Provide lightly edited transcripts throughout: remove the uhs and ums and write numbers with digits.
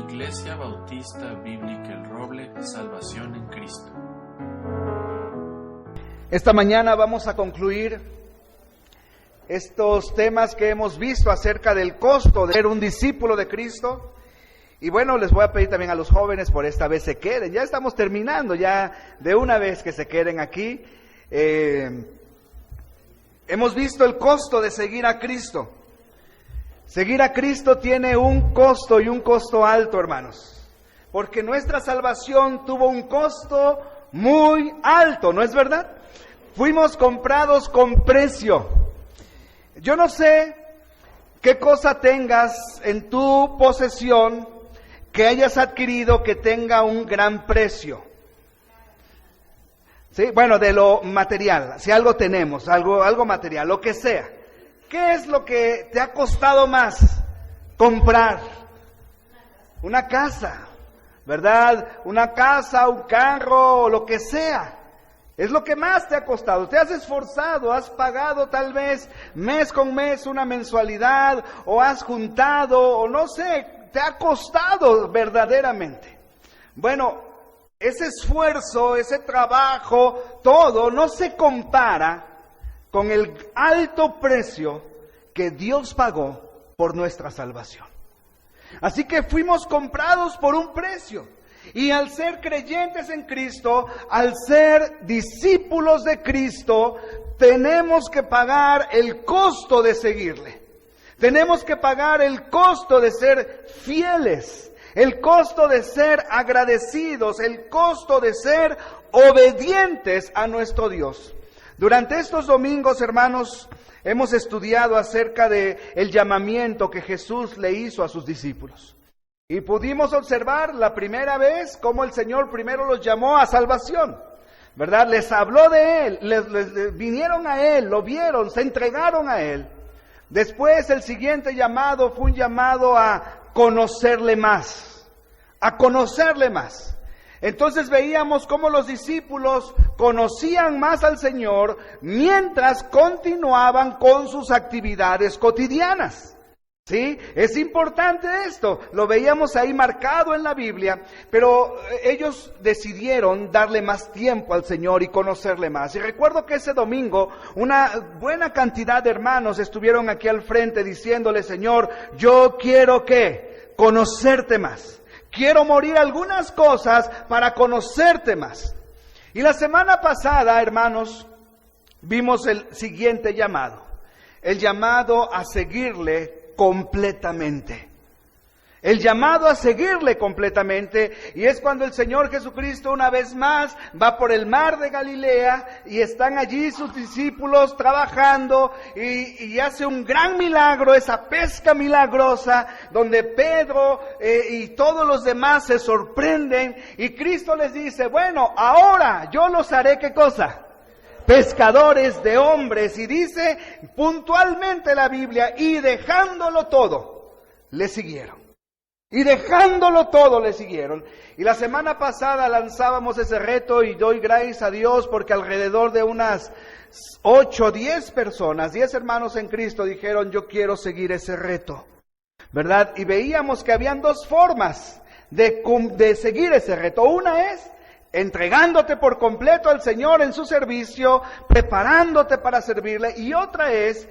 Iglesia Bautista Bíblica El Roble, Salvación en Cristo. Esta mañana vamos a concluir estos temas que hemos visto acerca del costo de ser un discípulo de Cristo. Y bueno, les voy a pedir también a los jóvenes por esta vez se queden. Ya estamos terminando, ya de una vez que se queden aquí. Hemos visto el costo de seguir a Cristo. Seguir a Cristo tiene un costo y un costo alto, hermanos. Porque nuestra salvación tuvo un costo muy alto, ¿no es verdad? Fuimos comprados con precio. Yo no sé qué cosa tengas en tu posesión que hayas adquirido que tenga un gran precio. ¿Sí? Bueno, de lo material, si algo tenemos, algo material, lo que sea. ¿Qué es lo que te ha costado más comprar? Una casa, ¿verdad? Una casa, un carro, o lo que sea. Es lo que más te ha costado. Te has esforzado, has pagado tal vez mes con mes una mensualidad, o has juntado, o no sé, te ha costado verdaderamente. Bueno, ese esfuerzo, ese trabajo, todo no se compara con el alto precio que Dios pagó por nuestra salvación. Así que fuimos comprados por un precio. Y al ser creyentes en Cristo, al ser discípulos de Cristo, tenemos que pagar el costo de seguirle. Tenemos que pagar el costo de ser fieles, el costo de ser agradecidos, el costo de ser obedientes a nuestro Dios. Durante estos domingos, hermanos, hemos estudiado acerca de el llamamiento que Jesús le hizo a sus discípulos. Y pudimos observar la primera vez cómo el Señor primero los llamó a salvación, ¿verdad? Les habló de Él, les vinieron a Él, lo vieron, se entregaron a Él. Después el siguiente llamado fue un llamado a conocerle más, a conocerle más. Entonces veíamos cómo los discípulos conocían más al Señor mientras continuaban con sus actividades cotidianas. ¿Sí? Es importante esto, lo veíamos ahí marcado en la Biblia, pero ellos decidieron darle más tiempo al Señor y conocerle más. Y recuerdo que ese domingo una buena cantidad de hermanos estuvieron aquí al frente diciéndole: Señor, yo quiero conocerte más. Quiero morir algunas cosas para conocerte más. Y la semana pasada, hermanos, vimos el siguiente llamado. El llamado a seguirle completamente. El llamado a seguirle completamente. Y es cuando el Señor Jesucristo una vez más va por el mar de Galilea y están allí sus discípulos trabajando y hace un gran milagro, esa pesca milagrosa donde Pedro y todos los demás se sorprenden y Cristo les dice: bueno, ahora yo los haré ¿qué cosa? Pescadores de hombres. Y dice puntualmente la Biblia: y dejándolo todo, le siguieron. Y dejándolo todo le siguieron. Y la semana pasada lanzábamos ese reto y doy gracias a Dios porque alrededor de unas 8 o 10 personas, 10 hermanos en Cristo dijeron: yo quiero seguir ese reto, ¿verdad? Y veíamos que habían dos formas de seguir ese reto. Una es entregándote por completo al Señor en su servicio, preparándote para servirle. Y otra es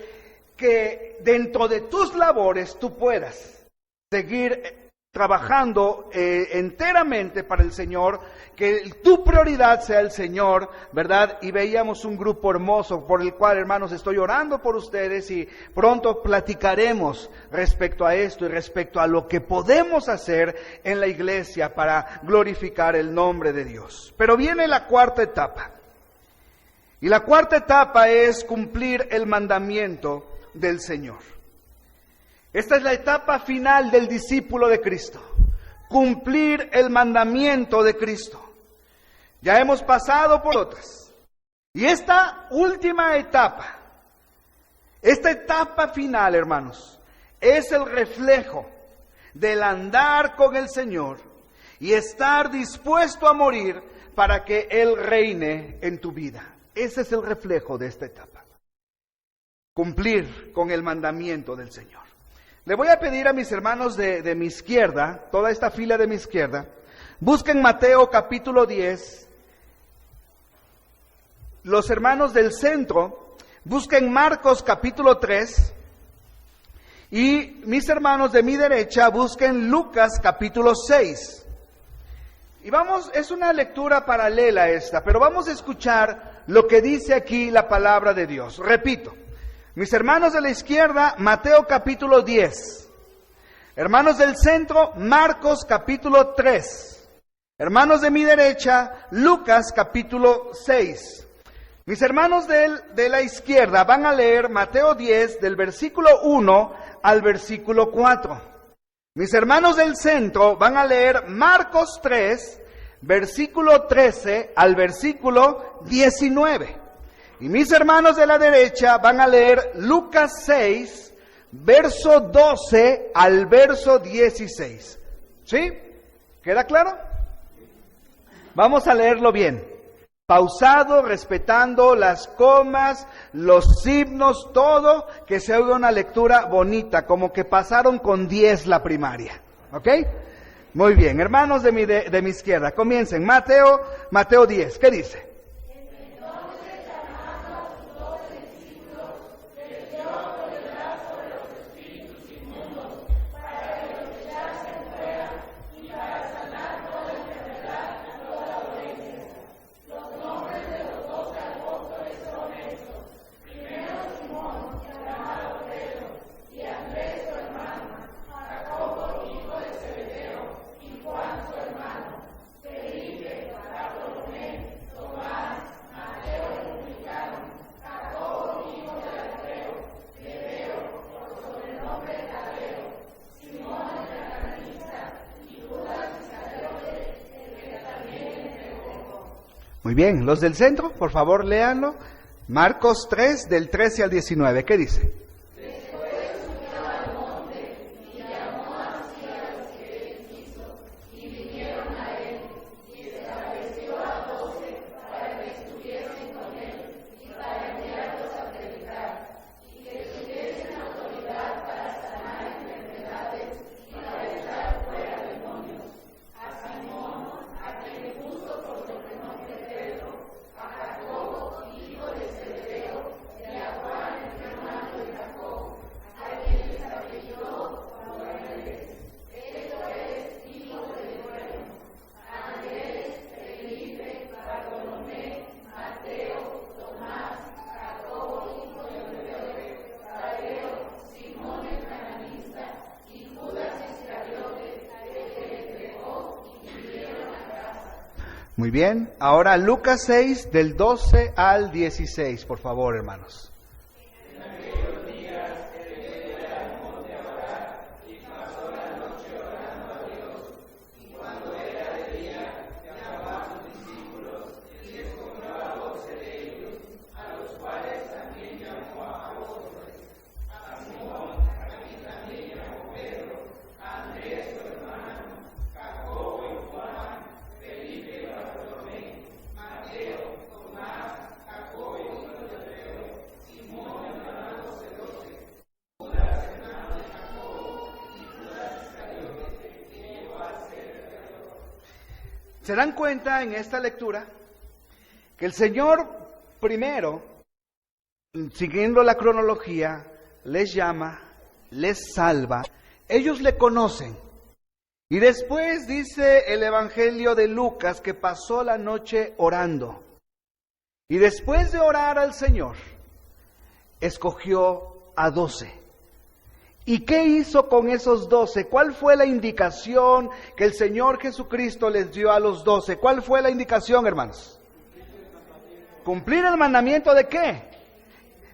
que dentro de tus labores tú puedas seguir trabajando enteramente para el Señor, que tu prioridad sea el Señor, ¿verdad? Y veíamos un grupo hermoso por el cual, hermanos, estoy orando por ustedes y pronto platicaremos respecto a esto y respecto a lo que podemos hacer en la iglesia para glorificar el nombre de Dios. Pero viene la cuarta etapa. Y la cuarta etapa es cumplir el mandamiento del Señor. Esta es la etapa final del discípulo de Cristo. Cumplir el mandamiento de Cristo. Ya hemos pasado por otras. Y esta última etapa, esta etapa final, hermanos, es el reflejo del andar con el Señor y estar dispuesto a morir para que Él reine en tu vida. Ese es el reflejo de esta etapa. Cumplir con el mandamiento del Señor. Le voy a pedir a mis hermanos de mi izquierda, toda esta fila de mi izquierda, busquen Mateo capítulo 10. Los hermanos del centro, busquen Marcos capítulo 3. Y mis hermanos de mi derecha, busquen Lucas capítulo 6. Y vamos, es una lectura paralela esta, pero vamos a escuchar lo que dice aquí la palabra de Dios. Repito, mis hermanos de la izquierda, Mateo capítulo 10. Hermanos del centro, Marcos capítulo 3. Hermanos de mi derecha, Lucas capítulo 6. Mis hermanos de la izquierda van a leer Mateo 10 del versículo 1 al versículo 4. Mis hermanos del centro van a leer Marcos 3, versículo 13 al versículo 19. Y mis hermanos de la derecha van a leer Lucas 6, verso 12 al verso 16. ¿Sí? ¿Queda claro? Vamos a leerlo bien. Pausado, respetando las comas, los signos, todo, que se oiga una lectura bonita, como que pasaron con 10 la primaria. ¿Ok? Muy bien, hermanos de mi izquierda, comiencen. Mateo 10, ¿qué dice? Muy bien, los del centro, por favor, léanlo. Marcos 3, del 13 al 19, ¿qué dice? Muy bien, ahora Lucas 6, del 12 al 16, por favor, hermanos. Se dan cuenta en esta lectura que el Señor primero, siguiendo la cronología, les llama, les salva, ellos le conocen. Y después dice el Evangelio de Lucas que pasó la noche orando. Y después de orar al Señor, escogió a 12. ¿Y qué hizo con esos 12? ¿Cuál fue la indicación que el Señor Jesucristo les dio a los 12? ¿Cuál fue la indicación, hermanos? ¿Cumplir el mandamiento de qué?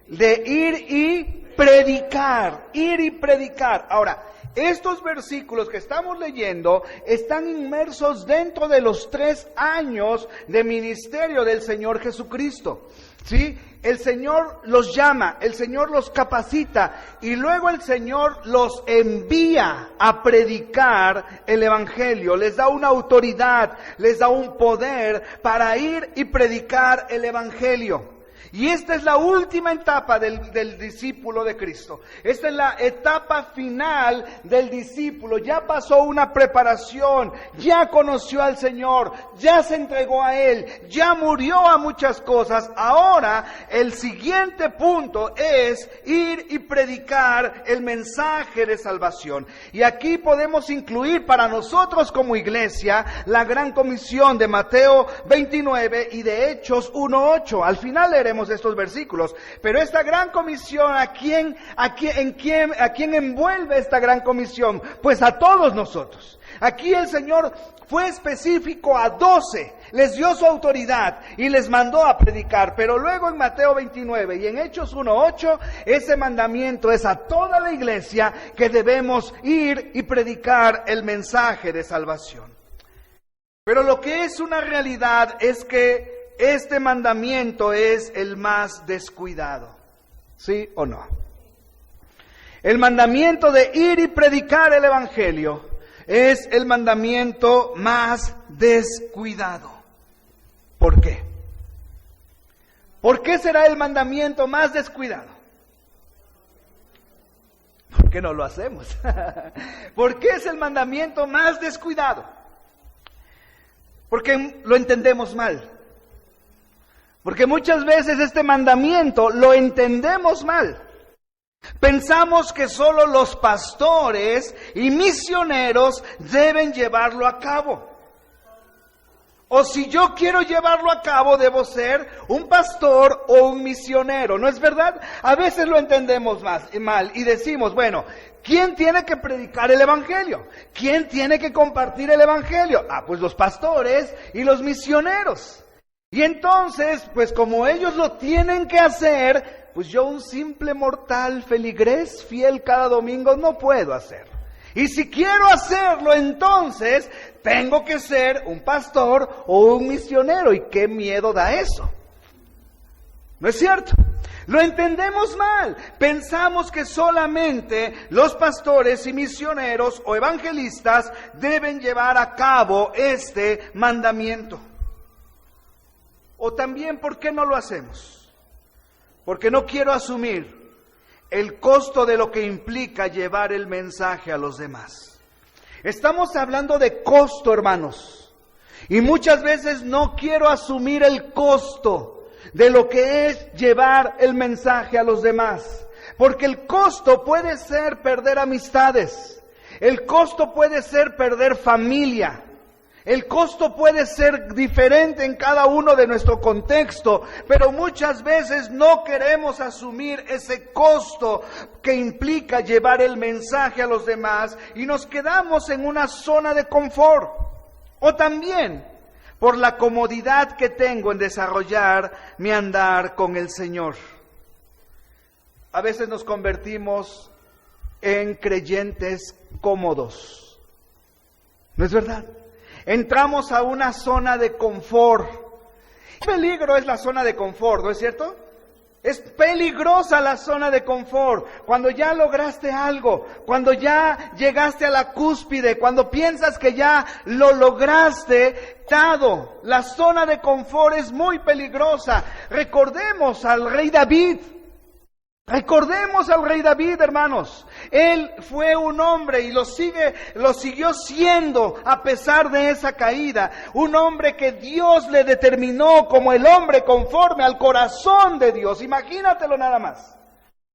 De ir y predicar, ir y predicar. Ahora, estos versículos que estamos leyendo están inmersos dentro de los 3 años de ministerio del Señor Jesucristo. ¿Sí? El Señor los llama, el Señor los capacita y luego el Señor los envía a predicar el Evangelio. Les da una autoridad, les da un poder para ir y predicar el Evangelio. Y esta es la última etapa del discípulo de Cristo. Esta es la etapa final del discípulo. Ya pasó una preparación, ya conoció al Señor, ya se entregó a Él, ya murió a muchas cosas. Ahora el siguiente punto es ir y predicar el mensaje de salvación. Y aquí podemos incluir para nosotros como iglesia la gran comisión de Mateo 29 y de Hechos 1:8. Al final leeremos estos versículos, pero esta gran comisión, ¿a quién envuelve esta gran comisión? Pues a todos nosotros. Aquí el Señor fue específico a 12, les dio su autoridad y les mandó a predicar, pero luego en Mateo 29 y en Hechos 1:8, ese mandamiento es a toda la iglesia que debemos ir y predicar el mensaje de salvación. Pero lo que es una realidad es que este mandamiento es el más descuidado. ¿Sí o no? El mandamiento de ir y predicar el evangelio es el mandamiento más descuidado. ¿Por qué? ¿Por qué será el mandamiento más descuidado? ¿Por qué no lo hacemos? ¿Por qué es el mandamiento más descuidado? Porque lo entendemos mal. Porque muchas veces este mandamiento lo entendemos mal. Pensamos que solo los pastores y misioneros deben llevarlo a cabo. O si yo quiero llevarlo a cabo, debo ser un pastor o un misionero. ¿No es verdad? A veces lo entendemos mal y decimos, bueno, ¿quién tiene que predicar el evangelio? ¿Quién tiene que compartir el evangelio? Pues los pastores y los misioneros. Y entonces, pues como ellos lo tienen que hacer, pues yo, un simple mortal feligrés fiel cada domingo, no puedo hacerlo. Y si quiero hacerlo, entonces tengo que ser un pastor o un misionero. ¿Y qué miedo da eso? ¿No es cierto? Lo entendemos mal. Pensamos que solamente los pastores y misioneros o evangelistas deben llevar a cabo este mandamiento. O también, ¿por qué no lo hacemos? Porque no quiero asumir el costo de lo que implica llevar el mensaje a los demás. Estamos hablando de costo, hermanos. Y muchas veces no quiero asumir el costo de lo que es llevar el mensaje a los demás. Porque el costo puede ser perder amistades. El costo puede ser perder familia. El costo puede ser diferente en cada uno de nuestro contexto, pero muchas veces no queremos asumir ese costo que implica llevar el mensaje a los demás y nos quedamos en una zona de confort. O también por la comodidad que tengo en desarrollar mi andar con el Señor. A veces nos convertimos en creyentes cómodos. ¿No es verdad? Entramos a una zona de confort. ¿Qué peligro es la zona de confort, no es cierto? Es peligrosa la zona de confort. Cuando ya lograste algo, cuando ya llegaste a la cúspide, cuando piensas que ya lo lograste, todo. La zona de confort es muy peligrosa. Recordemos al rey David. Recordemos al rey David, hermanos. Él fue un hombre y lo siguió siendo a pesar de esa caída. Un hombre que Dios le determinó como el hombre conforme al corazón de Dios. Imagínatelo nada más.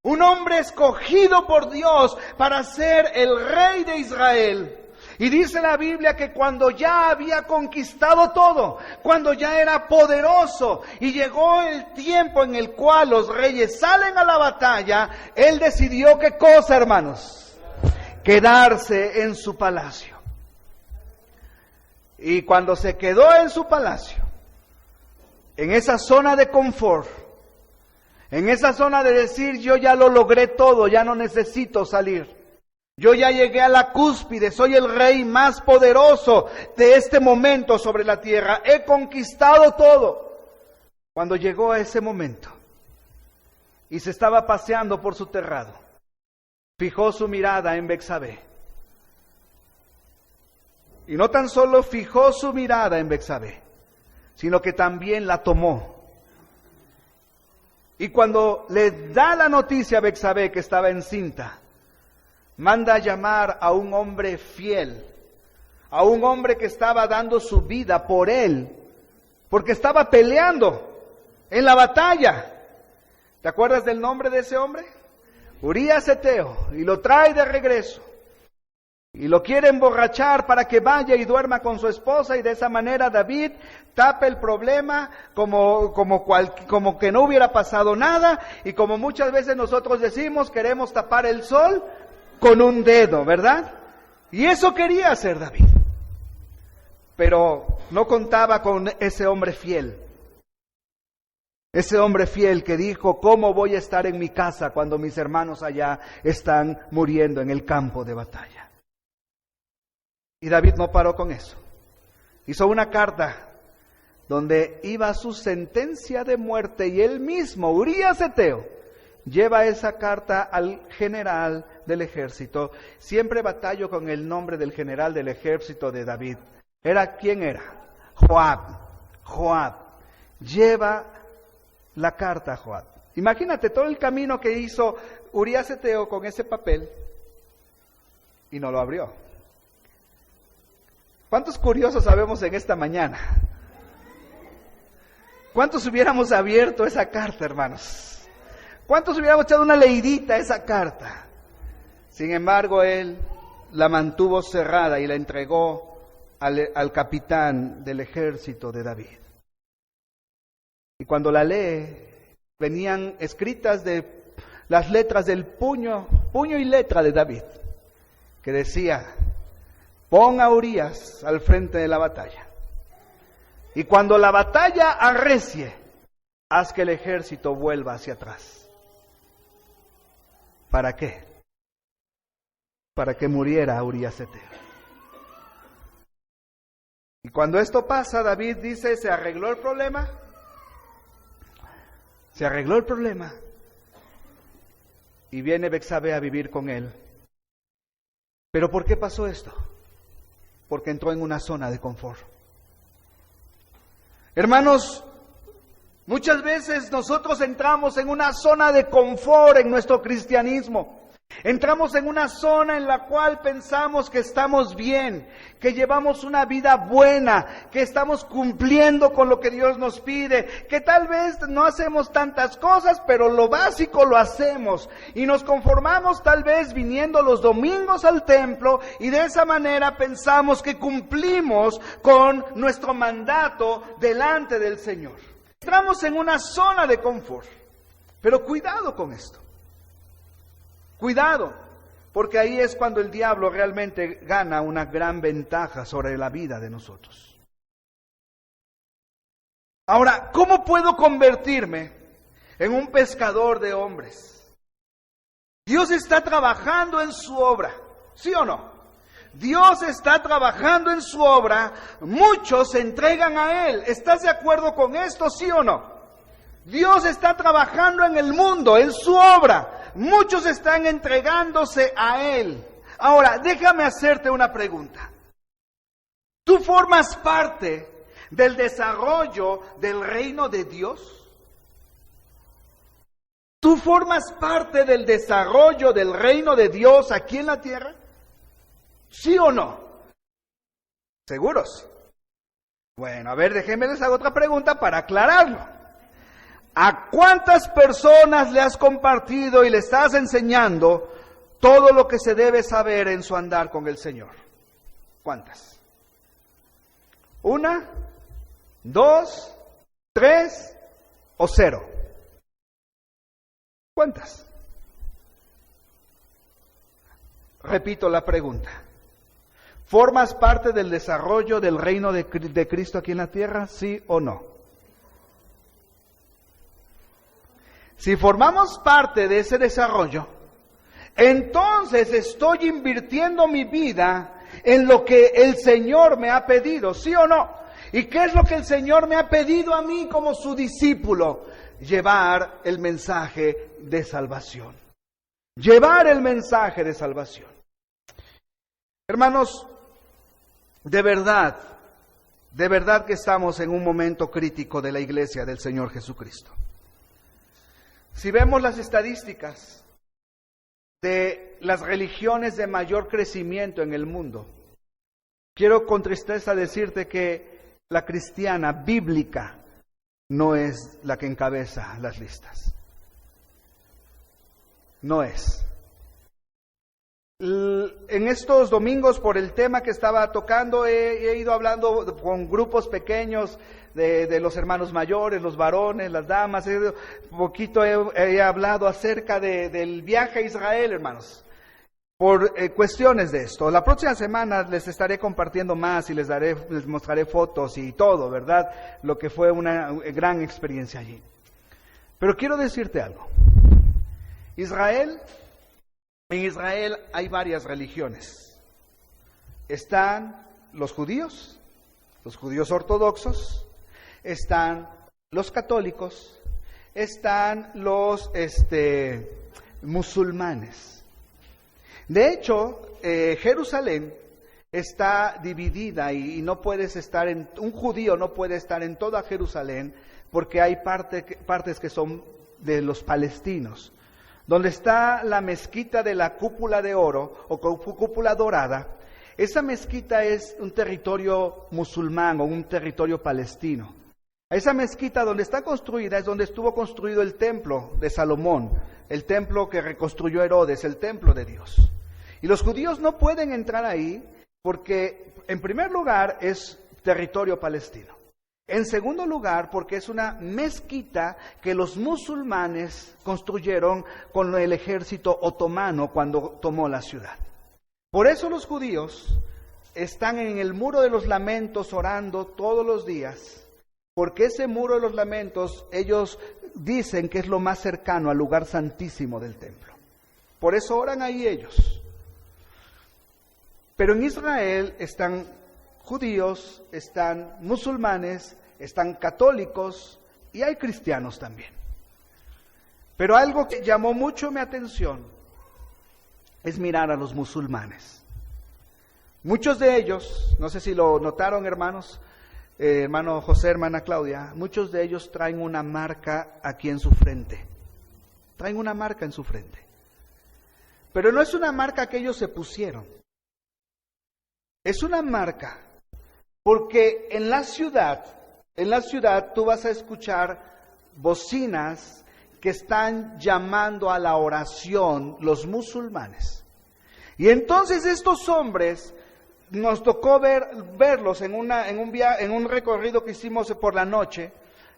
Un hombre escogido por Dios para ser el rey de Israel. Y dice la Biblia que cuando ya había conquistado todo, cuando ya era poderoso y llegó el tiempo en el cual los reyes salen a la batalla, él decidió ¿qué cosa, hermanos? Quedarse en su palacio. Y cuando se quedó en su palacio, en esa zona de confort, en esa zona de decir yo ya lo logré todo, ya no necesito salir. Yo ya llegué a la cúspide, soy el rey más poderoso de este momento sobre la tierra. He conquistado todo. Cuando llegó a ese momento y se estaba paseando por su terrado, fijó su mirada en Betsabé. Y no tan solo fijó su mirada en Betsabé, sino que también la tomó Y cuando le da la noticia a Betsabé que estaba encinta, manda a llamar a un hombre fiel, a un hombre que estaba dando su vida por él, porque estaba peleando en la batalla. ¿Te acuerdas del nombre de ese hombre? Urías Eteo, y lo trae de regreso. Y lo quiere emborrachar para que vaya y duerma con su esposa, y de esa manera David tapa el problema como que no hubiera pasado nada, y como muchas veces nosotros decimos, queremos tapar el sol con un dedo, ¿verdad? Y eso quería hacer David. Pero no contaba con ese hombre fiel. Ese hombre fiel que dijo, ¿cómo voy a estar en mi casa cuando mis hermanos allá están muriendo en el campo de batalla? Y David no paró con eso. Hizo una carta donde iba su sentencia de muerte, y él mismo, Urías Eteo, lleva esa carta al general del ejército. Siempre batallo con el nombre del general del ejército de David. ¿Quién era? Joab. Lleva la carta a Joab. Imagínate todo el camino que hizo Urías Eteo con ese papel y no lo abrió. ¿Cuántos curiosos sabemos en esta mañana? ¿Cuántos hubiéramos abierto esa carta, hermanos? ¿Cuántos hubiéramos echado una leidita a esa carta? Sin embargo, él la mantuvo cerrada y la entregó al capitán del ejército de David. Y cuando la lee, venían escritas de las letras del puño y letra de David, que decía, pon a Urías al frente de la batalla. Y cuando la batalla arrecie, haz que el ejército vuelva hacia atrás. ¿Para qué? Para que muriera Urías Eteo. Y cuando esto pasa, David dice, ¿se arregló el problema? Se arregló el problema. Y viene Betsabé a vivir con él. ¿Pero por qué pasó esto? Porque entró en una zona de confort. Hermanos, muchas veces nosotros entramos en una zona de confort en nuestro cristianismo. Entramos en una zona en la cual pensamos que estamos bien, que llevamos una vida buena, que estamos cumpliendo con lo que Dios nos pide, que tal vez no hacemos tantas cosas, pero lo básico lo hacemos. Y nos conformamos tal vez viniendo los domingos al templo, y de esa manera pensamos que cumplimos con nuestro mandato delante del Señor. Entramos en una zona de confort, pero cuidado con esto. Cuidado, porque ahí es cuando el diablo realmente gana una gran ventaja sobre la vida de nosotros. Ahora, ¿cómo puedo convertirme en un pescador de hombres? Dios está trabajando en su obra, ¿sí o no? Dios está trabajando en su obra, muchos se entregan a Él. ¿Estás de acuerdo con esto, sí o no? Dios está trabajando en el mundo, en su obra. Muchos están entregándose a Él. Ahora, déjame hacerte una pregunta. ¿Tú formas parte del desarrollo del reino de Dios? ¿Tú formas parte del desarrollo del reino de Dios aquí en la tierra? ¿Sí o no? ¿Seguros? Bueno, a ver, déjenme les hago otra pregunta para aclararlo. ¿A cuántas personas le has compartido y le estás enseñando todo lo que se debe saber en su andar con el Señor? ¿Cuántas? ¿1, 2, 3 o 0? ¿Cuántas? Repito la pregunta. ¿Formas parte del desarrollo del reino de Cristo aquí en la tierra? ¿Sí o no? Si formamos parte de ese desarrollo, entonces estoy invirtiendo mi vida en lo que el Señor me ha pedido, ¿sí o no? ¿Y qué es lo que el Señor me ha pedido a mí como su discípulo? Llevar el mensaje de salvación. Llevar el mensaje de salvación. Hermanos, de verdad que estamos en un momento crítico de la iglesia del Señor Jesucristo. Si vemos las estadísticas de las religiones de mayor crecimiento en el mundo, quiero con tristeza decirte que la cristiana bíblica no es la que encabeza las listas. No es. En estos domingos, por el tema que estaba tocando, he ido hablando con grupos pequeños de los hermanos mayores, los varones, las damas. Un poquito he hablado acerca del viaje a Israel, hermanos, por cuestiones de esto. La próxima semana les estaré compartiendo más y les mostraré fotos y todo, ¿verdad? Lo que fue una gran experiencia allí. Pero quiero decirte algo. En Israel hay varias religiones. Están los judíos ortodoxos, están los católicos, están los musulmanes. De hecho, Jerusalén está dividida y no puedes estar un judío no puede estar en toda Jerusalén porque hay partes que son de los palestinos. Donde está la mezquita de la cúpula de oro o cúpula dorada, esa mezquita es un territorio musulmán o un territorio palestino. Esa mezquita donde está construida es donde estuvo construido el templo de Salomón, el templo que reconstruyó Herodes, el templo de Dios. Y los judíos no pueden entrar ahí porque, en primer lugar, es territorio palestino. En segundo lugar, porque es una mezquita que los musulmanes construyeron con el ejército otomano cuando tomó la ciudad. Por eso los judíos están en el muro de los lamentos orando todos los días, porque ese muro de los lamentos ellos dicen que es lo más cercano al lugar santísimo del templo. Por eso oran ahí ellos. Pero en Israel están judíos, están musulmanes, están católicos y hay cristianos también. Pero algo que llamó mucho mi atención es mirar a los musulmanes. Muchos de ellos, no sé si lo notaron hermanos, hermano José, hermana Claudia, muchos de ellos traen una marca aquí en su frente. Traen una marca en su frente. Pero no es una marca que ellos se pusieron. Es una marca porque en la ciudad tú vas a escuchar bocinas que están llamando a la oración los musulmanes. Y entonces estos hombres, nos tocó verlos en un recorrido que hicimos por la noche.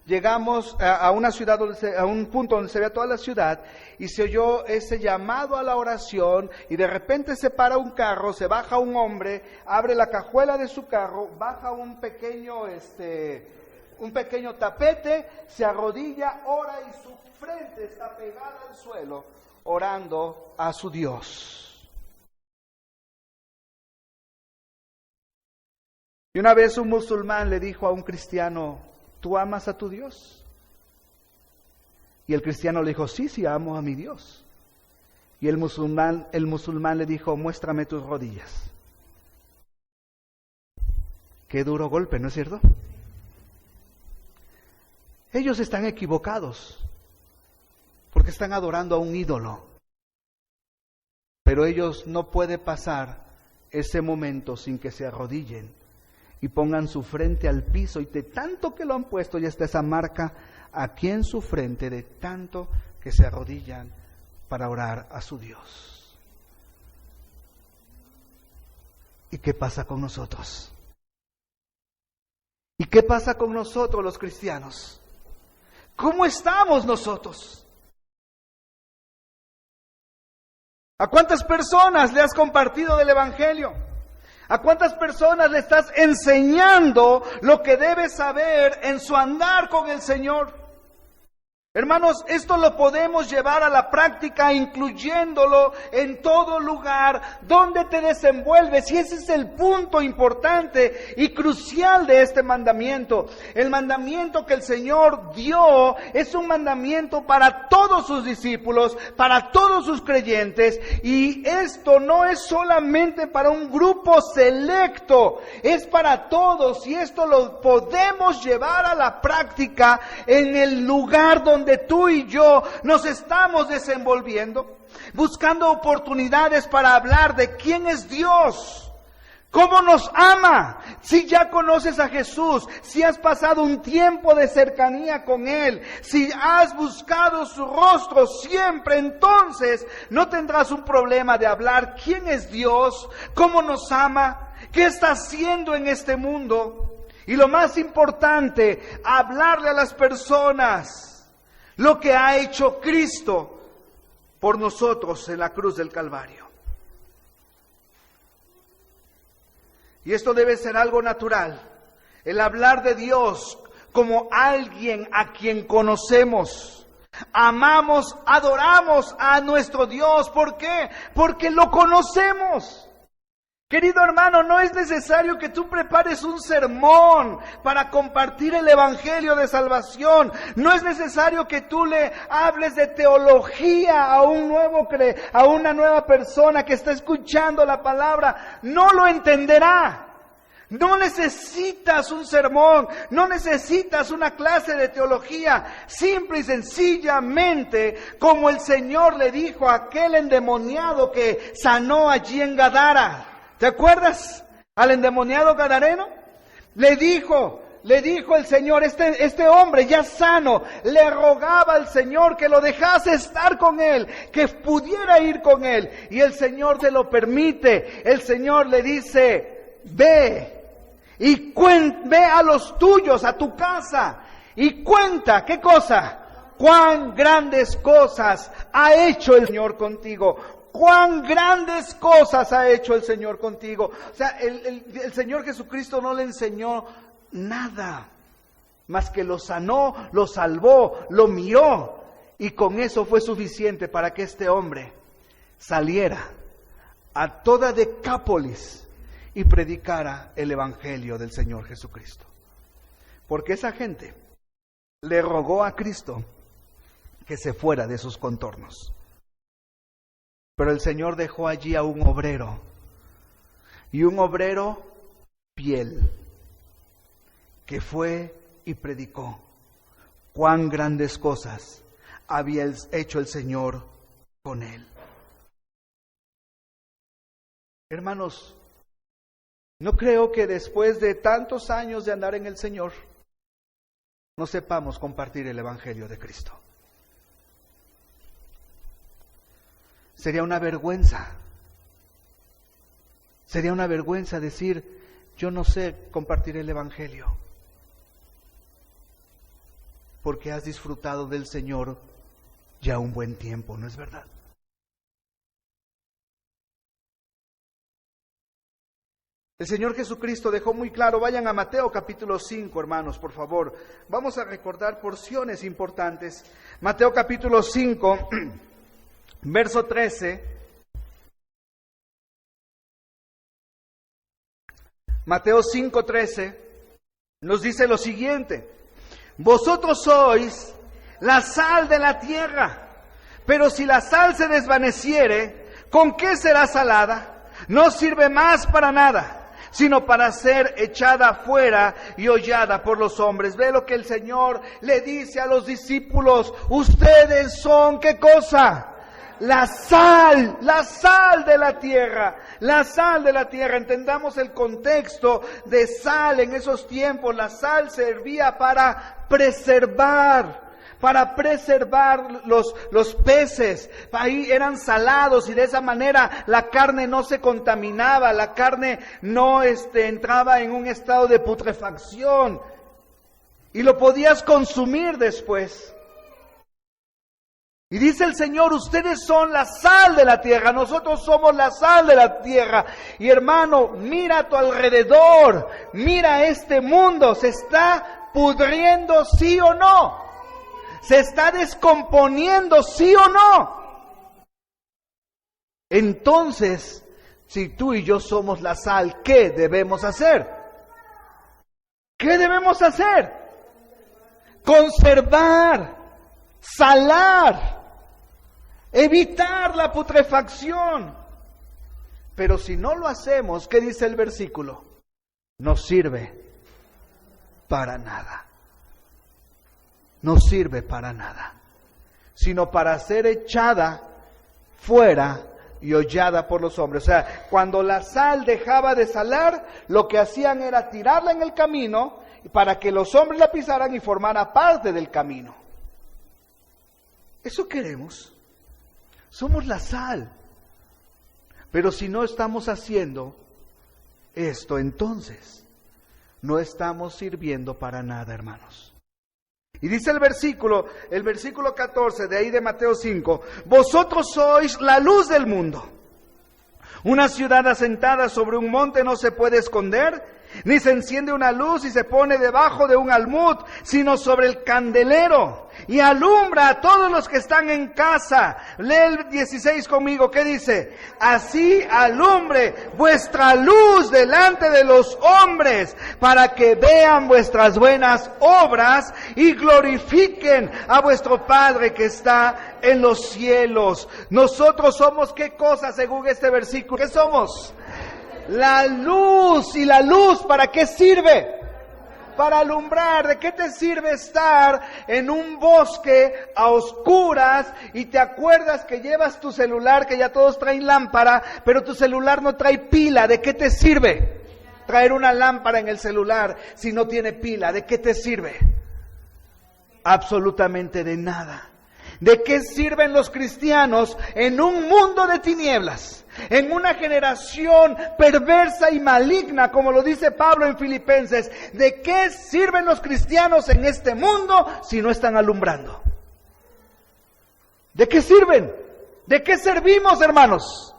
Llegamos a una ciudad, a un punto donde se ve toda la ciudad, y se oyó ese llamado a la oración, y de repente se para un carro, se baja un hombre, abre la cajuela de su carro, baja un pequeño tapete, se arrodilla, ora y su frente está pegada al suelo, orando a su Dios. Y una vez un musulmán le dijo a un cristiano: ¿tú amas a tu Dios? Y el cristiano le dijo: sí, amo a mi Dios. Y el musulmán le dijo: muéstrame tus rodillas. Qué duro golpe, ¿no es cierto? Ellos están equivocados, porque están adorando a un ídolo. Pero ellos no pueden pasar ese momento sin que se arrodillen y pongan su frente al piso, y de tanto que lo han puesto ya está esa marca aquí en su frente, de tanto que se arrodillan para orar a su Dios. ¿Y qué pasa con nosotros? ¿Y qué pasa con nosotros los cristianos? ¿Cómo estamos nosotros? ¿A cuántas personas le has compartido del Evangelio? ¿A cuántas personas le estás enseñando lo que debe saber en su andar con el Señor? Hermanos, esto lo podemos llevar a la práctica incluyéndolo en todo lugar donde te desenvuelves, y ese es el punto importante y crucial de este mandamiento. El mandamiento que el Señor dio es un mandamiento para todos sus discípulos, para todos sus creyentes, y esto no es solamente para un grupo selecto, es para todos, y esto lo podemos llevar a la práctica en el lugar donde donde tú y yo nos estamos desenvolviendo, buscando oportunidades para hablar de quién es Dios, cómo nos ama. Si ya conoces a Jesús, si has pasado un tiempo de cercanía con Él, si has buscado su rostro siempre, entonces no tendrás un problema de hablar quién es Dios, cómo nos ama, qué está haciendo en este mundo. Y lo más importante, hablarle a las personas lo que ha hecho Cristo por nosotros en la cruz del Calvario. Y esto debe ser algo natural, el hablar de Dios como alguien a quien conocemos, amamos, adoramos a nuestro Dios. ¿Por qué? Porque lo conocemos. Querido hermano, no es necesario que tú prepares un sermón para compartir el evangelio de salvación. No es necesario que tú le hables de teología a una nueva persona que está escuchando la palabra. No lo entenderá. No necesitas un sermón, no necesitas una clase de teología. Simple y sencillamente, como el Señor le dijo a aquel endemoniado que sanó allí en Gadara. ¿Te acuerdas? Al endemoniado gadareno le dijo el Señor, este hombre ya sano, le rogaba al Señor que lo dejase estar con él, que pudiera ir con él. Y el Señor se lo permite. El Señor le dice, ve y ve a los tuyos, a tu casa, y cuenta, ¿qué cosa? Cuán grandes cosas ha hecho el Señor contigo. Cuán grandes cosas ha hecho el Señor contigo. O sea, el Señor Jesucristo no le enseñó nada, más que lo sanó, lo salvó, lo miró, y con eso fue suficiente para que este hombre saliera a toda Decápolis y predicara el evangelio del Señor Jesucristo. Porque esa gente le rogó a Cristo que se fuera de sus contornos. Pero el Señor dejó allí a un obrero, y un obrero fiel, que fue y predicó cuán grandes cosas había hecho el Señor con él. Hermanos, no creo que después de tantos años de andar en el Señor, no sepamos compartir el Evangelio de Cristo. Sería una vergüenza. Sería una vergüenza decir, yo no sé compartir el Evangelio. Porque has disfrutado del Señor ya un buen tiempo, ¿no es verdad? El Señor Jesucristo dejó muy claro, vayan a Mateo capítulo 5, hermanos, por favor. Vamos a recordar porciones importantes. Mateo capítulo 5, verso 13. Mateo 5:13 nos dice lo siguiente: vosotros sois la sal de la tierra, pero si la sal se desvaneciere, ¿con qué será salada? No sirve más para nada, sino para ser echada fuera y hollada por los hombres. Ve lo que el Señor le dice a los discípulos: ustedes son, ¿qué cosa? La sal de la tierra, la sal de la tierra. Entendamos el contexto de sal en esos tiempos. La sal servía para preservar los peces. Ahí eran salados y de esa manera la carne no se contaminaba, la carne no entraba en un estado de putrefacción y lo podías consumir después. Y dice el Señor, ustedes son la sal de la tierra, nosotros somos la sal de la tierra. Y hermano, mira a tu alrededor, mira este mundo, ¿se está pudriendo sí o no? ¿Se está descomponiendo sí o no? Entonces, si tú y yo somos la sal, ¿qué debemos hacer? ¿Qué debemos hacer? Conservar, salar, evitar la putrefacción. Pero si no lo hacemos, ¿qué dice el versículo? No sirve para nada. no sirve para nada, sino para ser echada fuera y hollada por los hombres. O sea, cuando la sal dejaba de salar, lo que hacían era tirarla en el camino para que los hombres la pisaran y formara parte del camino. Eso queremos. Somos la sal. Pero si no estamos haciendo esto, entonces no estamos sirviendo para nada, hermanos. Y dice el versículo 14 de ahí de Mateo 5, vosotros sois la luz del mundo. Una ciudad asentada sobre un monte no se puede esconder, ni se enciende una luz y se pone debajo de un almud, sino sobre el candelero, y alumbra a todos los que están en casa. Lee el 16 conmigo, ¿qué dice? Así alumbre vuestra luz delante de los hombres, para que vean vuestras buenas obras y glorifiquen a vuestro Padre que está en los cielos. Nosotros somos, ¿qué cosa según este versículo? ¿Qué somos? La luz. ¿Y la luz para qué sirve? Para alumbrar. ¿De qué te sirve estar en un bosque a oscuras y te acuerdas que llevas tu celular, que ya todos traen lámpara, pero tu celular no trae pila? ¿De qué te sirve traer una lámpara en el celular si no tiene pila? ¿De qué te sirve? Absolutamente de nada. ¿De qué sirven los cristianos en un mundo de tinieblas? En una generación perversa y maligna, como lo dice Pablo en Filipenses. ¿De qué sirven los cristianos en este mundo si no están alumbrando? ¿De qué sirven? ¿De qué servimos, hermanos?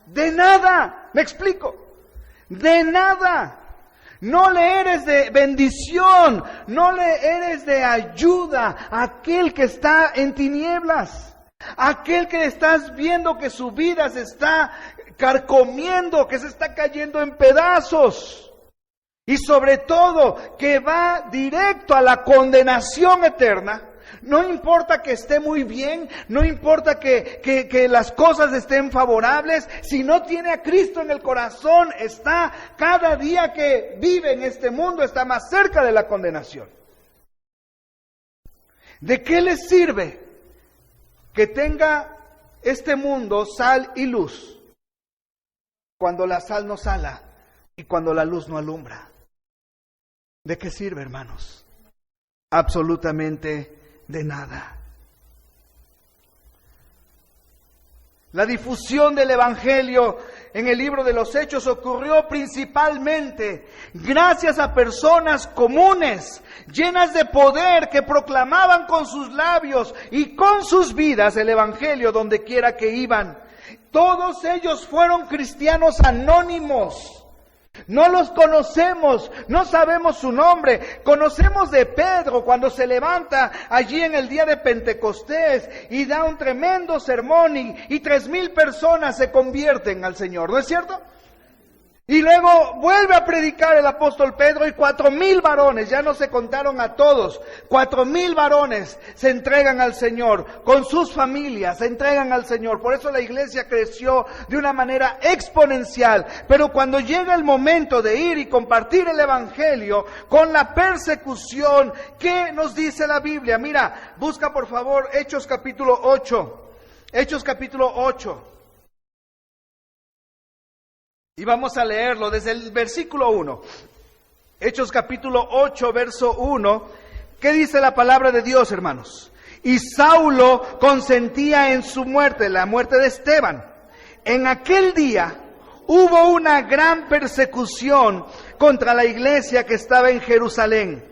De nada. ¿Me explico? De nada. No le eres de bendición, no le eres de ayuda a aquel que está en tinieblas, aquel que estás viendo que su vida se está carcomiendo, que se está cayendo en pedazos, y sobre todo que va directo a la condenación eterna. No importa que esté muy bien, no importa que las cosas estén favorables, si no tiene a Cristo en el corazón, está cada día que vive en este mundo, está más cerca de la condenación. ¿De qué le sirve que tenga este mundo sal y luz cuando la sal no sala y cuando la luz no alumbra? ¿De qué sirve, hermanos? Absolutamente de nada. La difusión del Evangelio en el libro de los Hechos ocurrió principalmente gracias a personas comunes, llenas de poder, que proclamaban con sus labios y con sus vidas el Evangelio donde quiera que iban. Todos ellos fueron cristianos anónimos. No los conocemos, no sabemos su nombre. Conocemos de Pedro cuando se levanta allí en el día de Pentecostés y da un tremendo sermón y 3,000 personas se convierten al Señor, ¿no es cierto? Y luego vuelve a predicar el apóstol Pedro y 4,000 varones, ya no se contaron a todos, 4,000 varones se entregan al Señor, con sus familias se entregan al Señor. Por eso la iglesia creció de una manera exponencial. Pero cuando llega el momento de ir y compartir el Evangelio con la persecución, ¿qué nos dice la Biblia? Mira, busca por favor Hechos capítulo 8. Hechos capítulo 8. Y vamos a leerlo desde el versículo 1. Hechos capítulo 8, verso 1. ¿Qué dice la palabra de Dios, hermanos? Y Saulo consentía en su muerte, la muerte de Esteban. En aquel día hubo una gran persecución contra la iglesia que estaba en Jerusalén.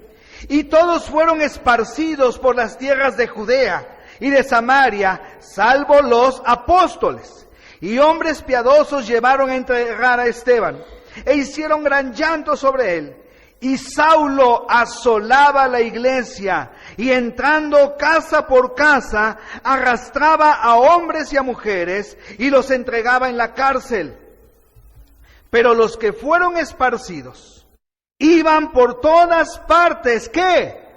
Y todos fueron esparcidos por las tierras de Judea y de Samaria, salvo los apóstoles. Y hombres piadosos llevaron a entregar a Esteban, e hicieron gran llanto sobre él. Y Saulo asolaba la iglesia, y entrando casa por casa, arrastraba a hombres y a mujeres, y los entregaba en la cárcel. Pero los que fueron esparcidos, iban por todas partes, ¿qué?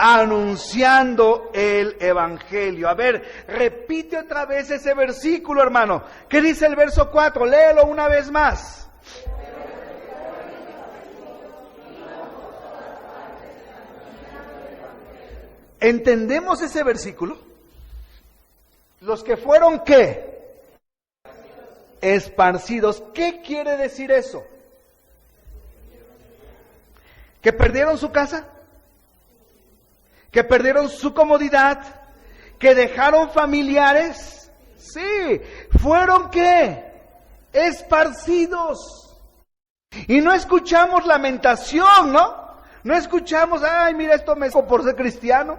Anunciando el Evangelio. A ver, repite otra vez ese versículo, hermano. ¿Qué dice el verso 4? Léelo una vez más. ¿Entendemos ese versículo? Los que fueron, ¿qué? Esparcidos. ¿Qué quiere decir eso? ¿Que perdieron su casa? ¿Que perdieron su comodidad? ¿Que dejaron familiares? Sí. ¿Fueron qué? Esparcidos. Y no escuchamos lamentación, ¿no? No escuchamos, ay, mira, esto me hizo por ser cristiano.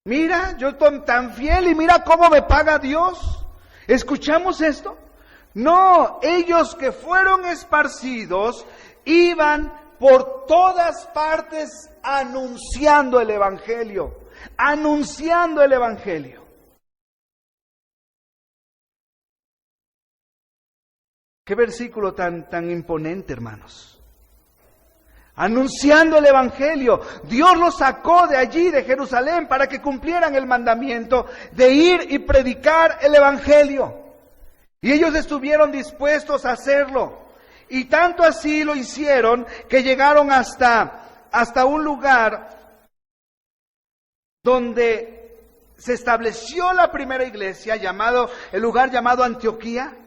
Mira, yo estoy tan fiel y mira cómo me paga Dios. ¿Escuchamos esto? No, ellos que fueron esparcidos iban por todas partes anunciando el Evangelio. Anunciando el Evangelio. Qué versículo tan imponente, hermanos. Anunciando el Evangelio. Dios los sacó de allí, de Jerusalén, para que cumplieran el mandamiento de ir y predicar el Evangelio. Y ellos estuvieron dispuestos a hacerlo. Y tanto así lo hicieron que llegaron hasta un lugar donde se estableció la primera iglesia, el lugar llamado Antioquía.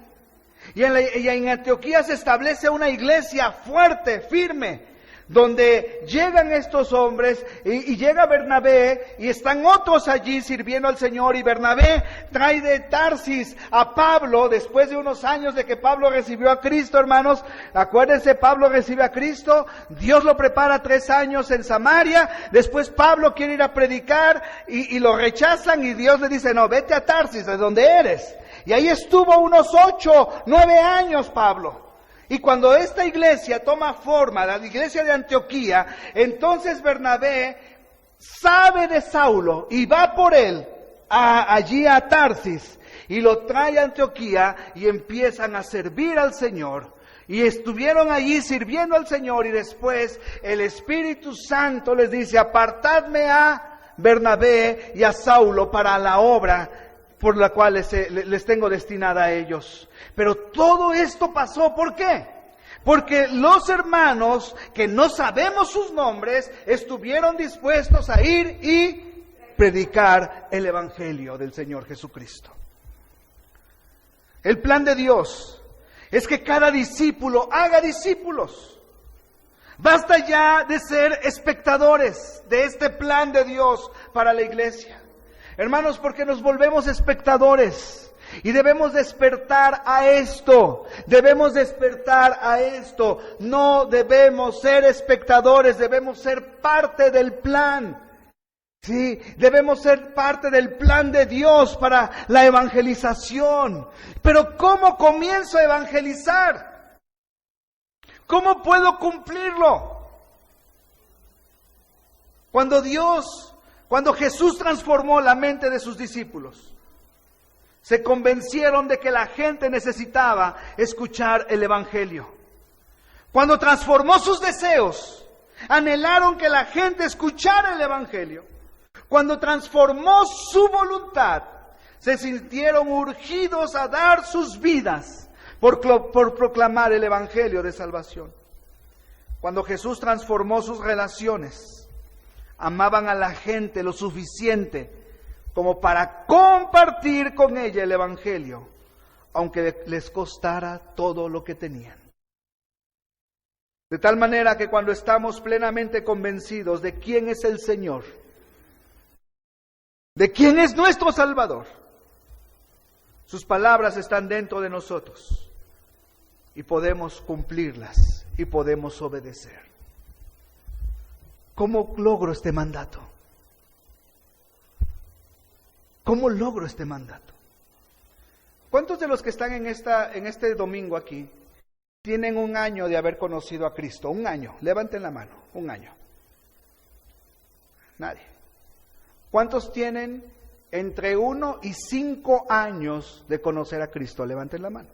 Y en Antioquía se establece una iglesia fuerte, firme, donde llegan estos hombres y llega Bernabé y están otros allí sirviendo al Señor, y Bernabé trae de Tarsis a Pablo después de unos años de que Pablo recibió a Cristo, hermanos. Acuérdense, Pablo recibe a Cristo, Dios lo prepara 3 años en Samaria, después Pablo quiere ir a predicar y lo rechazan, y Dios le dice, no, vete a Tarsis, de donde eres. Y ahí estuvo unos 8, 9 años Pablo. Y cuando esta iglesia toma forma, la iglesia de Antioquía, entonces Bernabé sabe de Saulo y va por él allí a Tarsis y lo trae a Antioquía y empiezan a servir al Señor. Y estuvieron allí sirviendo al Señor, y después el Espíritu Santo les dice, apartadme a Bernabé y a Saulo para la obra por la cual les tengo destinada a ellos. Pero todo esto pasó, ¿por qué? Porque los hermanos, que no sabemos sus nombres, estuvieron dispuestos a ir y predicar el Evangelio del Señor Jesucristo. El plan de Dios es que cada discípulo haga discípulos. Basta ya de ser espectadores de este plan de Dios para la iglesia. Hermanos, porque nos volvemos espectadores y debemos despertar a esto, no debemos ser espectadores, debemos ser parte del plan, sí, debemos ser parte del plan de Dios para la evangelización. Pero ¿cómo comienzo a evangelizar? ¿Cómo puedo cumplirlo? Cuando Jesús transformó la mente de sus discípulos, se convencieron de que la gente necesitaba escuchar el Evangelio. Cuando transformó sus deseos, anhelaron que la gente escuchara el Evangelio. Cuando transformó su voluntad, se sintieron urgidos a dar sus vidas por proclamar el Evangelio de salvación. Cuando Jesús transformó sus relaciones, amaban a la gente lo suficiente como para compartir con ella el Evangelio, aunque les costara todo lo que tenían. De tal manera que cuando estamos plenamente convencidos de quién es el Señor, de quién es nuestro Salvador, sus palabras están dentro de nosotros y podemos cumplirlas y podemos obedecer. ¿Cómo logro este mandato? ¿Cómo logro este mandato? ¿Cuántos de los que están en este domingo aquí tienen 1 año de haber conocido a Cristo? 1 año. Levanten la mano. 1 año. Nadie. ¿Cuántos tienen entre 1 y 5 años de conocer a Cristo? Levanten la mano.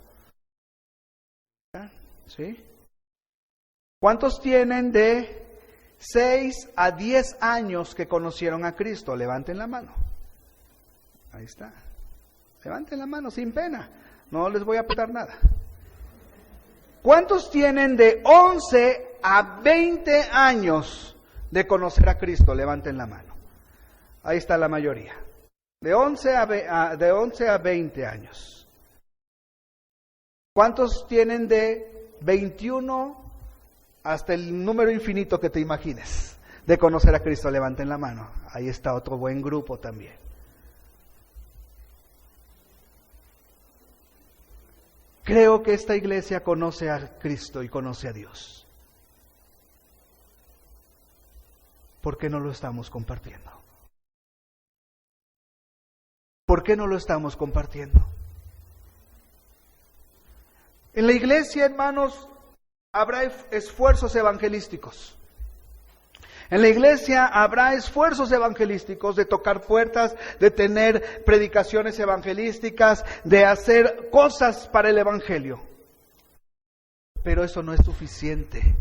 ¿Sí? ¿Cuántos tienen de 6 a 10 años que conocieron a Cristo? Levanten la mano. Ahí está. Levanten la mano sin pena. No les voy a apretar nada. ¿Cuántos tienen de 11 a 20 años de conocer a Cristo? Levanten la mano. Ahí está la mayoría. De 11 a 20 años. ¿Cuántos tienen de 21 hasta el número infinito que te imagines de conocer a Cristo? Levanten la mano. Ahí está otro buen grupo también. Creo que esta iglesia conoce a Cristo y conoce a Dios. ¿Por qué no lo estamos compartiendo? ¿Por qué no lo estamos compartiendo? En la iglesia, hermanos, habrá esfuerzos evangelísticos. En la iglesia habrá esfuerzos evangelísticos de tocar puertas, de tener predicaciones evangelísticas, de hacer cosas para el evangelio. Pero eso no es suficiente.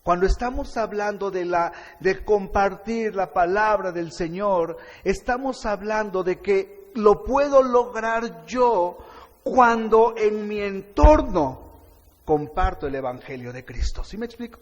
Cuando estamos hablando de compartir la palabra del Señor, estamos hablando de que lo puedo lograr yo cuando en mi entorno comparto el evangelio de Cristo. ¿Sí me explico?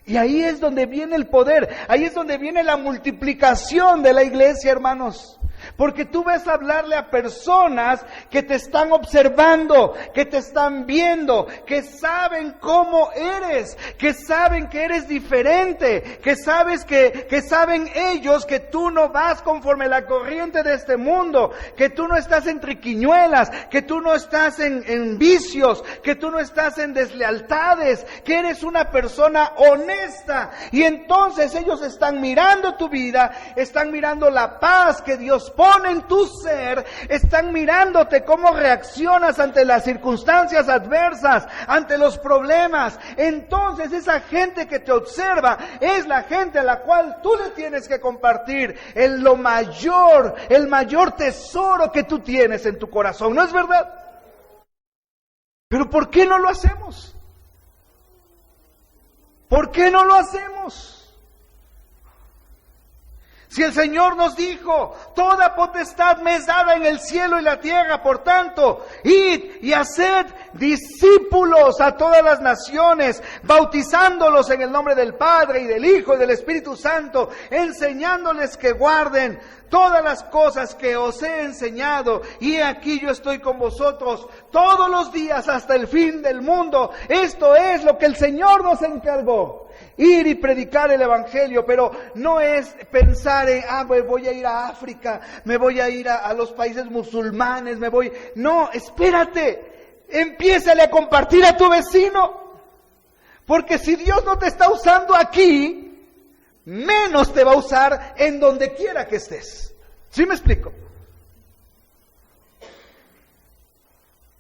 Y ahí es donde viene el poder, ahí es donde viene la multiplicación de la iglesia, hermanos. Porque tú vas a hablarle a personas que te están observando, que te están viendo, que saben cómo eres, que saben que eres diferente, que saben ellos que tú no vas conforme la corriente de este mundo, que tú no estás en triquiñuelas, que tú no estás en vicios, que tú no estás en deslealtades, que eres una persona honesta. Y entonces ellos están mirando tu vida, están mirando la paz que Dios pone en tu ser, están mirándote cómo reaccionas ante las circunstancias adversas, ante los problemas. Entonces esa gente que te observa es la gente a la cual tú le tienes que compartir el mayor tesoro que tú tienes en tu corazón, ¿no es verdad? Pero ¿por qué no lo hacemos? ¿Por qué no lo hacemos? Si el Señor nos dijo, toda potestad me es dada en el cielo y la tierra, por tanto, id y haced discípulos a todas las naciones, bautizándolos en el nombre del Padre y del Hijo y del Espíritu Santo, enseñándoles que guarden todas las cosas que os he enseñado, y aquí yo estoy con vosotros todos los días hasta el fin del mundo. Esto es lo que el Señor nos encargó. Ir y predicar el evangelio, pero no es pensar en, voy a ir a África, me voy a ir a los países musulmanes, No, espérate, empiézale a compartir a tu vecino, porque si Dios no te está usando aquí, menos te va a usar en donde quiera que estés. ¿Sí me explico?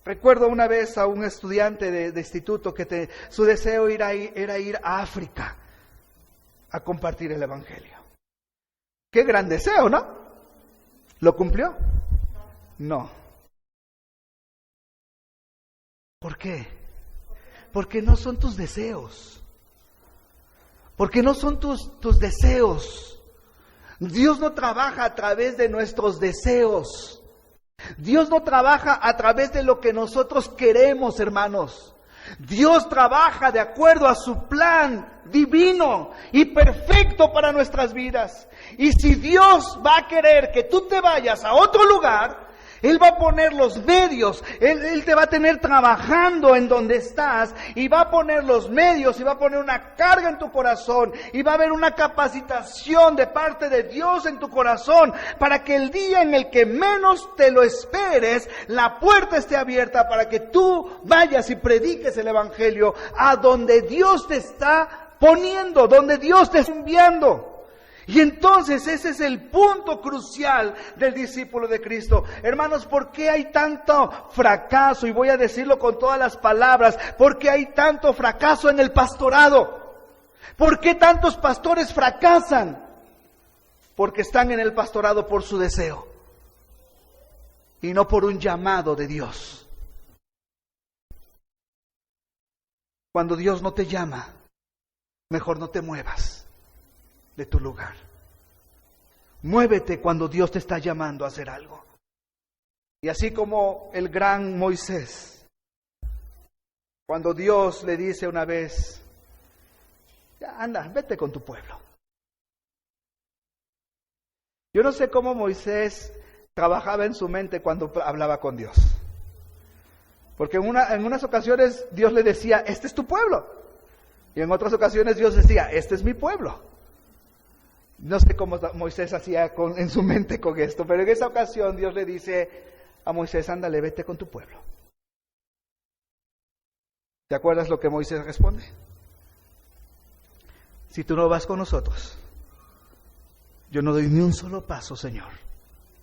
Recuerdo una vez a un estudiante de instituto que su deseo era ir a África a compartir el evangelio. Qué gran deseo, ¿no? ¿Lo cumplió? No. ¿Por qué? Porque no son tus deseos. Porque no son tus deseos. Dios no trabaja a través de nuestros deseos. Dios no trabaja a través de lo que nosotros queremos, hermanos. Dios trabaja de acuerdo a su plan divino y perfecto para nuestras vidas. Y si Dios va a querer que tú te vayas a otro lugar, Él va a poner los medios, Él te va a tener trabajando en donde estás, y va a poner los medios, y va a poner una carga en tu corazón, y va a haber una capacitación de parte de Dios en tu corazón, para que el día en el que menos te lo esperes, la puerta esté abierta para que tú vayas y prediques el evangelio a donde Dios te está poniendo, donde Dios te está enviando. Y entonces ese es el punto crucial del discípulo de Cristo. Hermanos, ¿por qué hay tanto fracaso? Y voy a decirlo con todas las palabras. ¿Por qué hay tanto fracaso en el pastorado? ¿Por qué tantos pastores fracasan? Porque están en el pastorado por su deseo y no por un llamado de Dios. Cuando Dios no te llama, mejor no te muevas de tu lugar. Muévete cuando Dios te está llamando a hacer algo. Y así como el gran Moisés, cuando Dios le dice una vez, ya anda, vete con tu pueblo. Yo no sé cómo Moisés trabajaba en su mente cuando hablaba con Dios. Porque en unas ocasiones Dios le decía, este es tu pueblo. Y en otras ocasiones Dios decía, este es mi pueblo. No sé cómo Moisés hacía en su mente con esto, pero en esa ocasión Dios le dice a Moisés, ándale, vete con tu pueblo. ¿Te acuerdas lo que Moisés responde? Si tú no vas con nosotros, yo no doy ni un solo paso, Señor,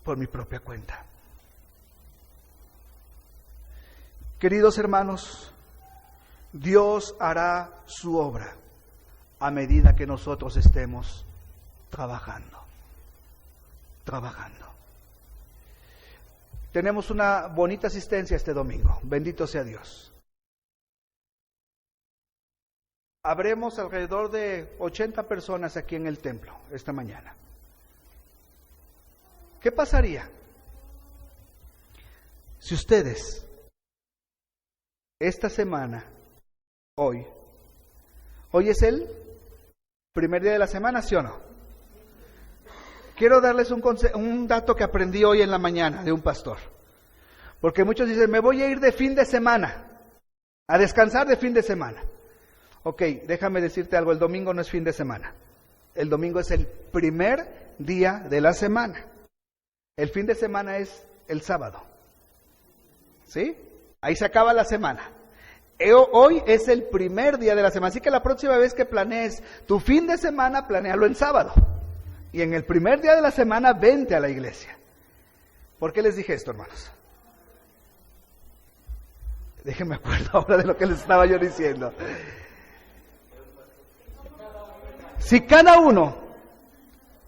por mi propia cuenta. Queridos hermanos, Dios hará su obra a medida que nosotros estemos trabajando. Tenemos una bonita asistencia este domingo, bendito sea Dios. Habremos alrededor de 80 personas aquí en el templo esta mañana. ¿Qué pasaría si ustedes esta semana, hoy es el primer día de la semana, ¿sí o no? Quiero darles un dato que aprendí hoy en la mañana de un pastor. Porque muchos dicen, me voy a ir de fin de semana, a descansar de fin de semana. Ok, déjame decirte algo, el domingo no es fin de semana. El domingo es el primer día de la semana. El fin de semana es el sábado. ¿Sí? Ahí se acaba la semana. Hoy es el primer día de la semana, así que la próxima vez que planees tu fin de semana, planéalo en sábado. Y en el primer día de la semana, vente a la iglesia. ¿Por qué les dije esto, hermanos? Déjenme acuerdo ahora de lo que les estaba yo diciendo. Si cada uno,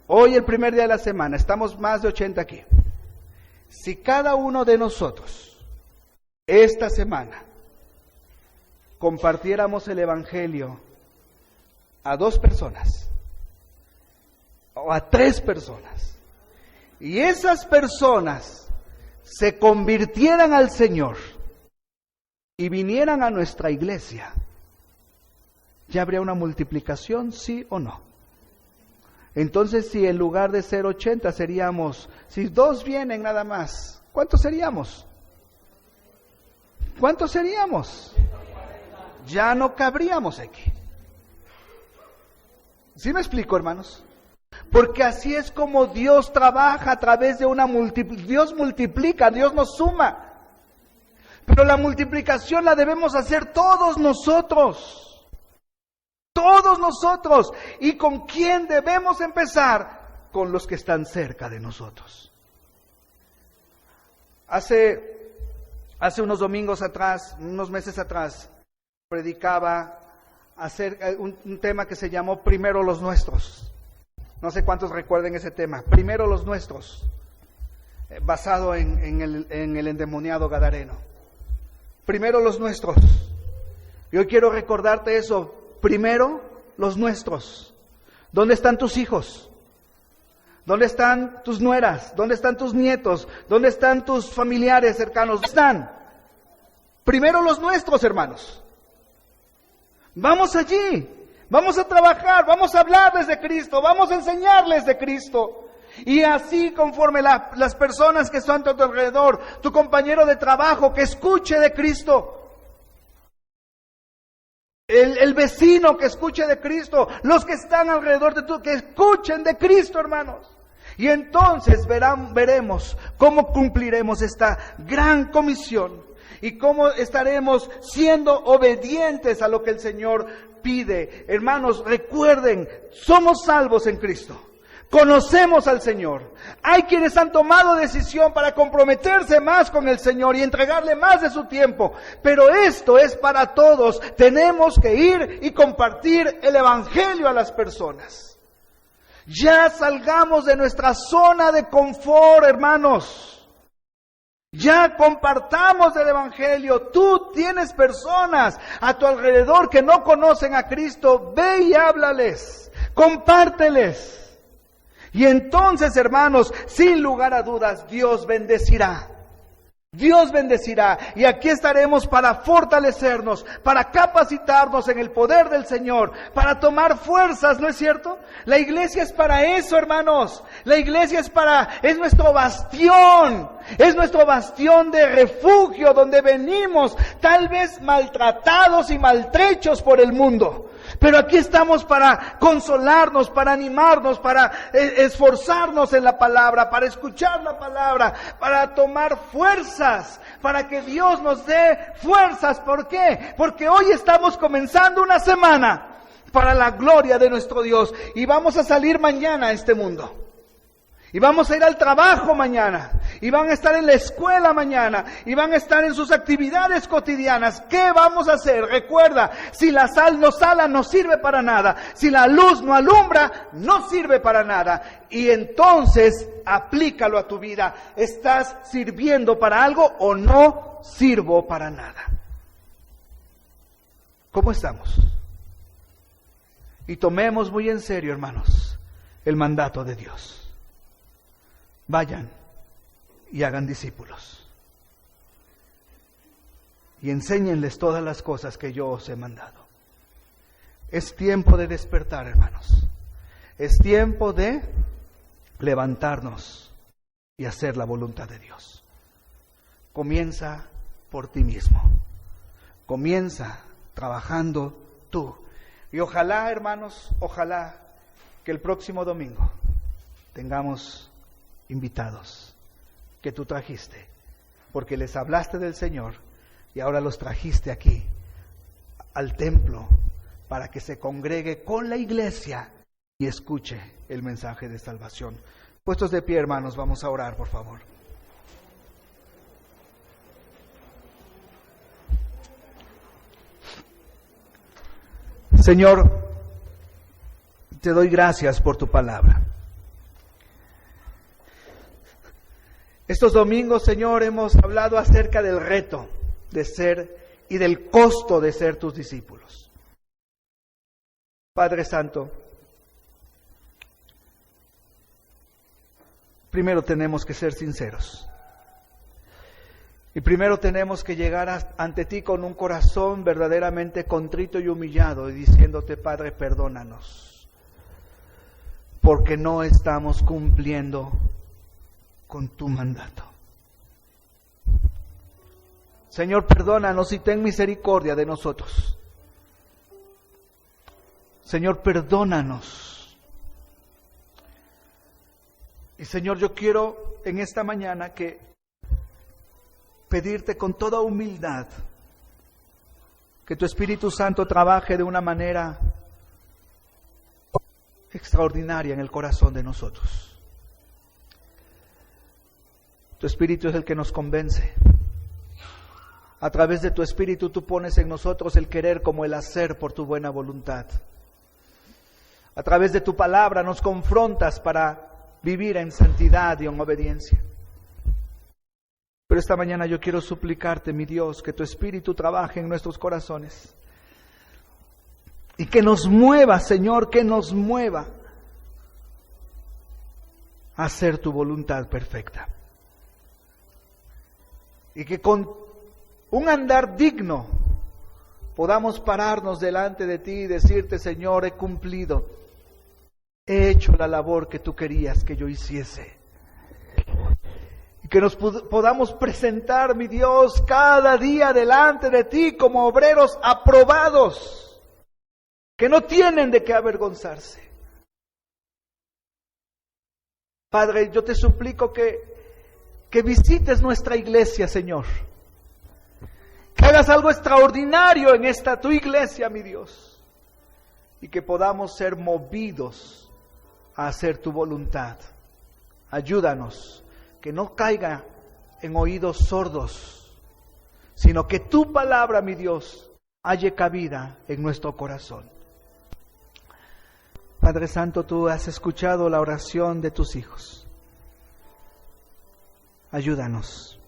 hoy el primer día de la semana, estamos más de 80 aquí. Si cada uno de nosotros, esta semana, compartiéramos el Evangelio a 2 personas, o a 3 personas, y esas personas se convirtieran al Señor y vinieran a nuestra iglesia, ¿ya habría una multiplicación, sí o no? Entonces, si en lugar de ser 80 seríamos, si 2 vienen nada más, ¿cuántos seríamos? ¿Cuántos seríamos? Ya no cabríamos aquí. ¿Sí me explico, hermanos? Porque así es como Dios trabaja a través de una multiplicación. Dios multiplica, Dios nos suma. Pero la multiplicación la debemos hacer todos nosotros. Todos nosotros. ¿Y con quién debemos empezar? Con los que están cerca de nosotros. Hace unos domingos atrás, unos meses atrás, predicaba un tema que se llamó Primero los Nuestros. No sé cuántos recuerden ese tema. Primero los Nuestros, basado en el endemoniado gadareno. Primero los nuestros. Yo quiero recordarte eso. Primero los nuestros. ¿Dónde están tus hijos? ¿Dónde están tus nueras? ¿Dónde están tus nietos? ¿Dónde están tus familiares cercanos? ¿Dónde están? Primero los nuestros, hermanos. Vamos allí, vamos a trabajar, vamos a hablarles de Cristo, vamos a enseñarles de Cristo. Y así conforme las personas que están a tu alrededor, tu compañero de trabajo que escuche de Cristo, el vecino que escuche de Cristo, los que están alrededor de tú que escuchen de Cristo, hermanos. Y entonces veremos cómo cumpliremos esta gran comisión y cómo estaremos siendo obedientes a lo que el Señor pide. Hermanos, recuerden, somos salvos en Cristo. Conocemos al Señor. Hay quienes han tomado decisión para comprometerse más con el Señor y entregarle más de su tiempo. Pero esto es para todos. Tenemos que ir y compartir el Evangelio a las personas. Ya salgamos de nuestra zona de confort, hermanos. Ya compartamos el Evangelio. Tú tienes personas a tu alrededor que no conocen a Cristo. Ve y háblales. Compárteles. Y entonces, hermanos, sin lugar a dudas, Dios bendecirá. Dios bendecirá y aquí estaremos para fortalecernos, para capacitarnos en el poder del Señor, para tomar fuerzas, ¿no es cierto? La iglesia es para eso, hermanos. La iglesia es nuestro bastión de refugio donde venimos, tal vez maltratados y maltrechos por el mundo. Pero aquí estamos para consolarnos, para animarnos, para esforzarnos en la palabra, para escuchar la palabra, para tomar fuerzas, para que Dios nos dé fuerzas. ¿Por qué? Porque hoy estamos comenzando una semana para la gloria de nuestro Dios y vamos a salir mañana a este mundo. Y vamos a ir al trabajo mañana, y van a estar en la escuela mañana, y van a estar en sus actividades cotidianas. ¿Qué vamos a hacer? Recuerda, si la sal no sala, no sirve para nada. Si la luz no alumbra, no sirve para nada. Y entonces, aplícalo a tu vida. ¿Estás sirviendo para algo o no sirvo para nada? ¿Cómo estamos? Y tomemos muy en serio, hermanos, el mandato de Dios. Vayan y hagan discípulos. Y enséñenles todas las cosas que yo os he mandado. Es tiempo de despertar, hermanos. Es tiempo de levantarnos y hacer la voluntad de Dios. Comienza por ti mismo. Comienza trabajando tú. Y ojalá, hermanos, ojalá que el próximo domingo tengamos invitados que tú trajiste, porque les hablaste del Señor y ahora los trajiste aquí al templo para que se congregue con la iglesia y escuche el mensaje de salvación. Puestos de pie, hermanos, vamos a orar, por favor. Señor, te doy gracias por tu palabra. Estos domingos, Señor, hemos hablado acerca del reto de ser y del costo de ser tus discípulos. Padre Santo, primero tenemos que ser sinceros. Y primero tenemos que llegar ante ti con un corazón verdaderamente contrito y humillado y diciéndote, Padre, perdónanos, porque no estamos cumpliendo con tu mandato. Señor, perdónanos y ten misericordia de nosotros. Señor, perdónanos. Y Señor, yo quiero en esta mañana que pedirte con toda humildad que tu Espíritu Santo trabaje de una manera extraordinaria en el corazón de nosotros. Tu Espíritu es el que nos convence. A través de tu Espíritu tú pones en nosotros el querer como el hacer por tu buena voluntad. A través de tu palabra nos confrontas para vivir en santidad y en obediencia. Pero esta mañana yo quiero suplicarte, mi Dios, que tu Espíritu trabaje en nuestros corazones. Y que nos mueva, Señor, que nos mueva a hacer tu voluntad perfecta. Y que con un andar digno podamos pararnos delante de ti y decirte, Señor, he cumplido, he hecho la labor que tú querías que yo hiciese. Y que nos podamos presentar, mi Dios, cada día delante de ti como obreros aprobados, que no tienen de qué avergonzarse. Padre, yo te suplico que visites nuestra iglesia, Señor. Que hagas algo extraordinario en esta tu iglesia, mi Dios. Y que podamos ser movidos a hacer tu voluntad. Ayúdanos, que no caiga en oídos sordos, sino que tu palabra, mi Dios, halle cabida en nuestro corazón. Padre Santo, tú has escuchado la oración de tus hijos. Ayúdanos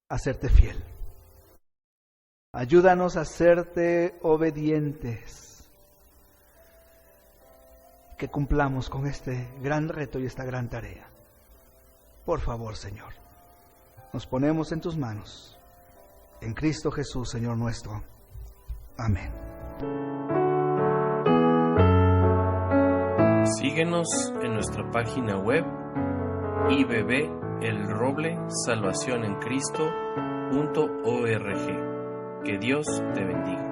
a serte fiel. Ayúdanos a serte obedientes. Que cumplamos con este gran reto y esta gran tarea. Por favor, Señor. nos ponemos en tus manos. En Cristo Jesús, Señor nuestro. Amén. Síguenos en nuestra página web ibbelroblesalvacionencristo.org. Que Dios te bendiga.